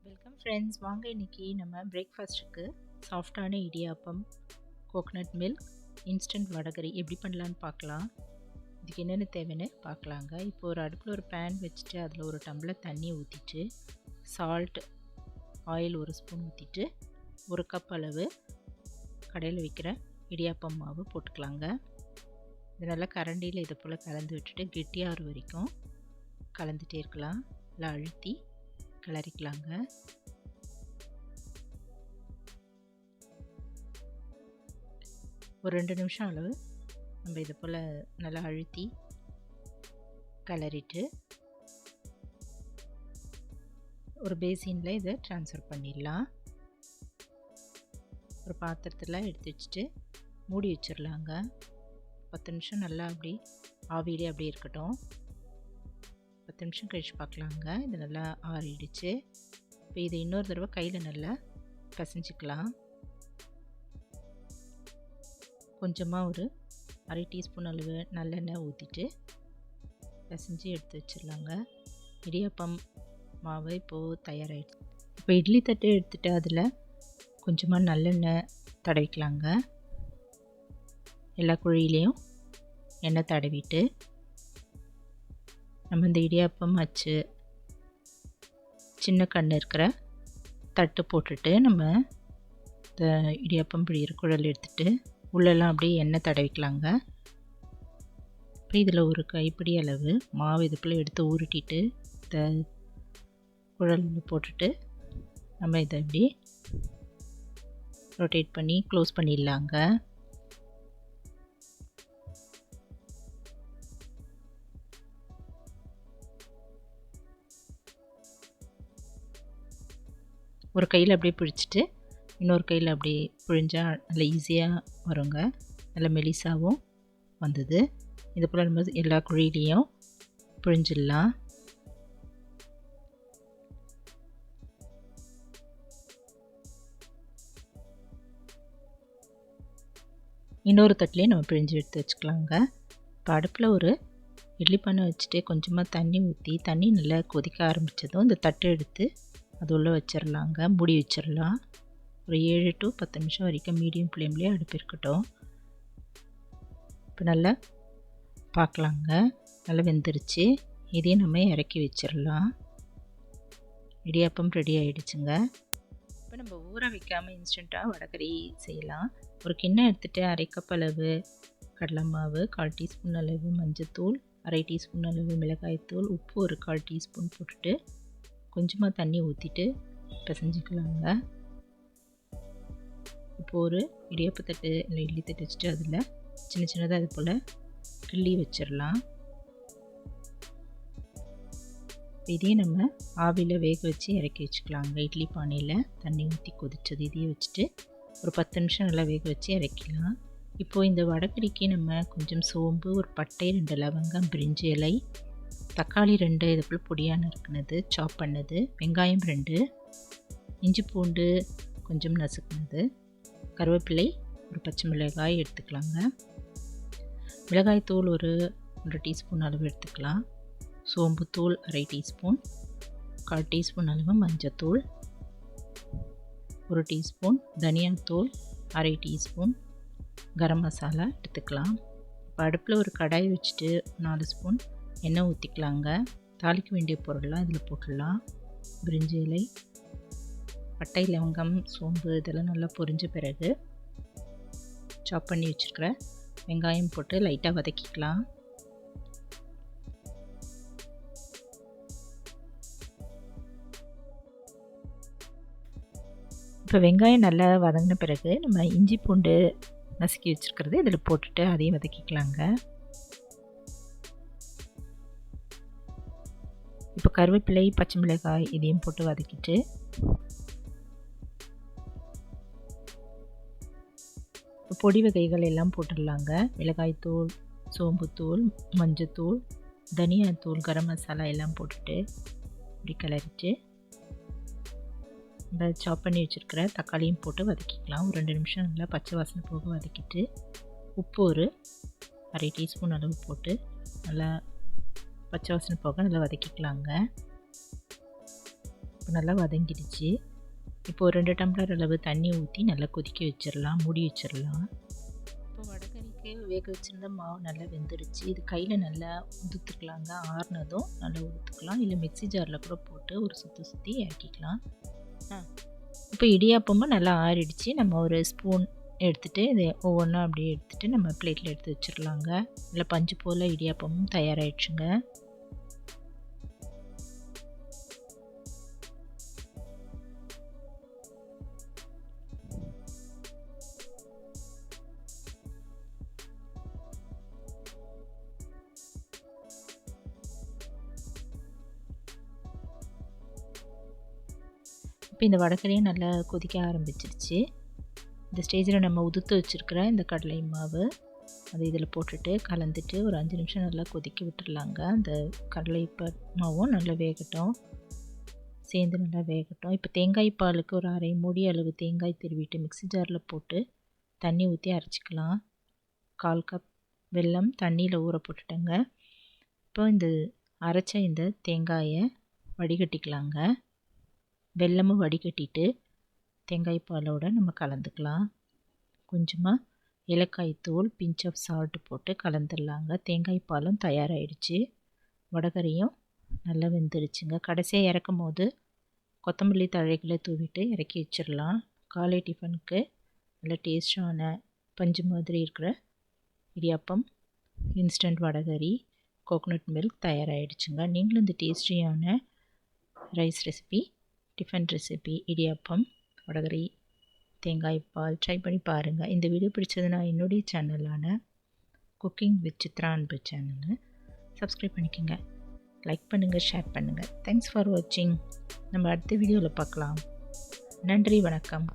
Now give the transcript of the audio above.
Welcome friends, வாங்க இன்றைக்கி நம்ம பிரேக்ஃபாஸ்ட்டுக்கு சாஃப்டான idiyappam, coconut milk, instant vada curry எப்படி பண்ணலான்னு பார்க்கலாம். இதுக்கு என்னென்ன தேவைன்னு பார்க்கலாங்க. இப்போ ஒரு அடுப்பில் ஒரு பேன் வச்சுட்டு அதில் ஒரு டம்ளர் தண்ணி ஊற்றிட்டு சால்ட், ஆயில் ஒரு ஸ்பூன் ஊற்றிட்டு 1 கப் அளவு கடையில் விற்கிற இடியாப்பம் மாவு போட்டுக்கலாங்க. இது நல்லா கரண்டியில் இதை போல் கலந்து விட்டுட்டு கெட்டியாகிற வரைக்கும் கலந்துகிட்டே இருக்கலாம். நல்லா அழுத்தி கிளறிக்கலாங்க. ஒரு 2 நிமிஷம் அளவு நம்ம இதை போல் நல்லா அழுத்தி கிளறிட்டு ஒரு பேசினில் இதை ட்ரான்ஸ்ஃபர் பண்ணிடலாம். ஒரு பாத்திரத்தில் எடுத்து வச்சுட்டு மூடி வச்சிடலாங்க. 10 நிமிஷம் நல்லா அப்படி ஆவியிலே அப்படியே இருக்கட்டும். 10 நிமிஷம் கழிச்சு பார்க்கலாங்க. இது நல்லா ஆறிடுச்சு. இப்போ இதை இன்னொரு தடவை கையில் நல்லா பிசைஞ்சிக்கலாம். கொஞ்சமாக ஒரு 1/2 டீஸ்பூன் அளவு நல்லெண்ணெய் ஊற்றிட்டு பிசைஞ்சு எடுத்து வச்சிடலாங்க. இடியாப்பம் மாவு இப்போது தயாராகிடுச்சு. இப்போ இட்லி தட்டு எடுத்துகிட்டு அதில் கொஞ்சமாக நல்லெண்ணெய் தடவிக்கலாங்க. எல்லா குழியிலையும் எண்ணெய் தடவிட்டு நம்ம இந்த இடியாப்பம் அச்சு சின்ன கண் இருக்கிற தட்டு போட்டுட்டு நம்ம இந்த இடியாப்பம் பிடிக்கிற குழல் எடுத்துகிட்டு உள்ளெல்லாம் அப்படியே எண்ணெய் தடவிக்கலாங்க. இப்போ இதில் ஒரு கைப்பிடி அளவு மாவு இது போல் எடுத்து உருட்டிட்டு இந்த குழலில் போட்டுட்டு நம்ம இதை இப்படி ரொட்டேட் பண்ணி க்ளோஸ் பண்ணிடலாங்க. ஒரு கையில் அப்படியே பிடிச்சிட்டு இன்னொரு கையில் அப்படியே பிழிஞ்சால் நல்லா ஈஸியாக வருங்க. நல்லா மெலிசாகவும் வந்தது. இது போல் நம்ம எல்லா குழியிலையும் பிழிஞ்சிடலாம். இன்னொரு தட்டிலே நம்ம பிழிஞ்சு எடுத்து வச்சுக்கலாங்க. இப்போ அடுப்பில் ஒரு இட்லி பானை வச்சுட்டு கொஞ்சமாக தண்ணி ஊற்றி தண்ணி நல்லா கொதிக்க ஆரம்பித்ததும் இந்த தட்டை எடுத்து அது உள்ளே வச்சிடலாங்க. மூடி வச்சிடலாம். ஒரு 7 to 10 நிமிஷம் வரைக்கும் மீடியம் ஃப்ளேம்லேயே அடுப்பு இருக்கட்டும். இப்போ நல்லா பார்க்கலாங்க, நல்லா வெந்துருச்சு. இதையும் நம்ம இறக்கி வச்சிடலாம். இடியாப்பம் ரெடி ஆகிடுச்சுங்க. இப்போ நம்ம ஊற வைக்காமல் இன்ஸ்டண்ட்டாக வடகரி செய்யலாம். ஒரு கிண்ணம் எடுத்துகிட்டு 1/2 கப் அளவு கடலை மாவு, 1/4 டீஸ்பூன் அளவு மஞ்சத்தூள், 1/2 டீஸ்பூன் அளவு மிளகாய்த்தூள், உப்பு ஒரு 1/4 டீஸ்பூன் போட்டுட்டு கொஞ்சமாக தண்ணி ஊற்றிட்டு பிசைஞ்சிக்கலாங்க. இப்போ ஒரு இடியாப்பத்தட்டு இல்லை இட்லி தட்டு வச்சுட்டு அதில் சின்ன சின்னதாக அது போல் கிள்ளி வச்சிடலாம். இதையும் நம்ம ஆவியில் வேக வச்சு இறக்கி வச்சுக்கலாங்க. இட்லி பானையில் தண்ணி ஊற்றி கொதிச்சது இதையும் வச்சுட்டு ஒரு 10 நிமிஷம் நல்லா வேக வச்சு இறக்கலாம். இப்போது இந்த வடகரிக்கு நம்ம கொஞ்சம் சோம்பு, ஒரு பட்டை, 2 லவங்கம், பிரிஞ்சி இலை, தக்காளி 2 இது போல் பொடியாக நறுக்குனது சாப் பண்ணது, வெங்காயம் 2, இஞ்சி பூண்டு கொஞ்சம் நசுக்குனது, கருவேப்பிலை, ஒரு பச்சை மிளகாய் எடுத்துக்கலாங்க. மிளகாய் தூள் ஒரு 1 டீஸ்பூன் அளவு எடுத்துக்கலாம். சோம்புத்தூள் 1/2 டீஸ்பூன், 1/4 டீஸ்பூன் அளவு மஞ்சத்தூள், 1 டீஸ்பூன் தனியாத்தூள், 1/2 டீஸ்பூன் கரம் மசாலா எடுத்துக்கலாம். இப்போ அடுப்பில் ஒரு கடாய் வச்சுட்டு 4 ஸ்பூன் எண்ணெய் ஊற்றிக்கலாங்க. தாளிக்க வேண்டிய பொருள்லாம் இதில் போட்டுடலாம். பிரிஞ்சி இலை, பட்டை, லவங்கம், சோம்பு இதெல்லாம் நல்லா பொரிஞ்ச பிறகு சாப் பண்ணி வச்சுருக்கிற வெங்காயம் போட்டு லைட்டாக வதக்கிக்கலாம். இப்போ வெங்காயம் நல்லா வதங்கின பிறகு நம்ம இஞ்சி பூண்டு நசுக்கி வச்சுருக்கிறது இதில் போட்டுட்டு அதையும் வதக்கிக்கலாங்க. இப்போ கருவேப்பிலை, பச்சை மிளகாய் இதையும் போட்டு வதக்கிட்டு இப்போ பொடி வகைகள் எல்லாம் போட்டுடலாங்க. மிளகாய்த்தூள், சோம்புத்தூள், மஞ்சத்தூள், தனியாத்தூள், கரம் மசாலா எல்லாம் போட்டுட்டு இப்படி கிளறிட்டு இந்த சாப் பண்ணி வச்சுருக்கிற தக்காளியும் போட்டு வதக்கிக்கலாம். ஒரு 2 நிமிஷம் நல்லா பச்சை வாசனை போக வதக்கிட்டு உப்பு ஒரு 1/2 டீஸ்பூன் அளவு போட்டு நல்லா பச்சை வாசனை போக நல்லா வதக்கிக்கலாங்க. இப்போ நல்லா வதங்கிடுச்சு. இப்போ 2 டம்ளர் அளவு தண்ணி ஊற்றி நல்லா கொதிக்க வச்சிடலாம், மூடி வச்சிடலாம். இப்போ வடகறிக்கு வேக வச்சுருந்த மாவு நல்லா வெந்துடுச்சு. இது கையில் நல்லா உதுத்துக்கலாங்க. ஆறுனதும் நல்லா உதுத்துக்கலாம், இல்லை மிக்ஸி ஜாரில் கூட போட்டு ஒரு சுற்றி இறக்கிக்கலாம். இப்போ இடியாப்பமும் நல்லா ஆறிடுச்சு. நம்ம ஒரு ஸ்பூன் எடுத்துகிட்டு இதை ஒவ்வொன்றா அப்படியே எடுத்துகிட்டு நம்ம பிளேட்டில் எடுத்து வச்சிடலாங்க. இல்லை பஞ்சு போல் இடியாப்பமும் தயாராகிடுச்சுங்க. இப்போ இந்த வடகறியும் நல்லா கொதிக்க ஆரம்பிச்சிருச்சு. இந்த ஸ்டேஜில் நம்ம உதுத்து வச்சுருக்கிற இந்த கடலை மாவு அதை இதில் போட்டுட்டு கலந்துட்டு ஒரு 5 நிமிஷம் நல்லா கொதிக்க விட்டுடலாங்க. அந்த கடலை மாவும் நல்லா வேகட்டும், சேர்ந்து நல்லா வேகட்டும். இப்போ தேங்காய் பாலுக்கு ஒரு அரை மூடி அளவு தேங்காய் திருவிட்டு மிக்ஸி ஜாரில் போட்டு தண்ணி ஊற்றி அரைச்சிக்கலாம். 1/4 கப் வெல்லம் தண்ணியில் ஊற போட்டுட்டேங்க. இப்போ இந்த அரைச்ச இந்த தேங்காயை வடிகட்டிக்கலாங்க. வெல்லமும் வடிகட்டிட்டு தேங்காய் பாலோடு நம்ம கலந்துக்கலாம். கொஞ்சமாக ஏலக்காய் தூள், பிஞ்ச் ஆஃப் சால்ட் போட்டு கலந்துடலாங்க. தேங்காய் பாலும் தயாராகிடுச்சு. வடகறியும் நல்லா வெந்துடுச்சுங்க. கடைசியாக இறக்கும் போது கொத்தமல்லி தழைகளை தூவிட்டு இறக்கி வச்சிடலாம். காலை டிஃபனுக்கு நல்ல டேஸ்டான பஞ்சு மாதிரி இருக்கிற இடியாப்பம், இன்ஸ்டன்ட் வடகறி, கோகோனட் மில்க் தயாராகிடுச்சுங்க. நீங்களும் இந்த டேஸ்டியான rice recipe, tiffin recipe, idiyappam, வடகறி, தேங்காய் பால் ட்ரை பண்ணி பாருங்கள். இந்த வீடியோ பிடிச்சதுன்னா என்னுடைய சேனலான குக்கிங் வித் சித்ரா அன்பு சேனலை சப்ஸ்கிரைப் பண்ணிக்கோங்க. லைக் பண்ணுங்கள், ஷேர் பண்ணுங்கள். தேங்க்ஸ் ஃபார் வாட்சிங். நம்ம அடுத்த வீடியோவில் பார்க்கலாம். நன்றி, வணக்கம்.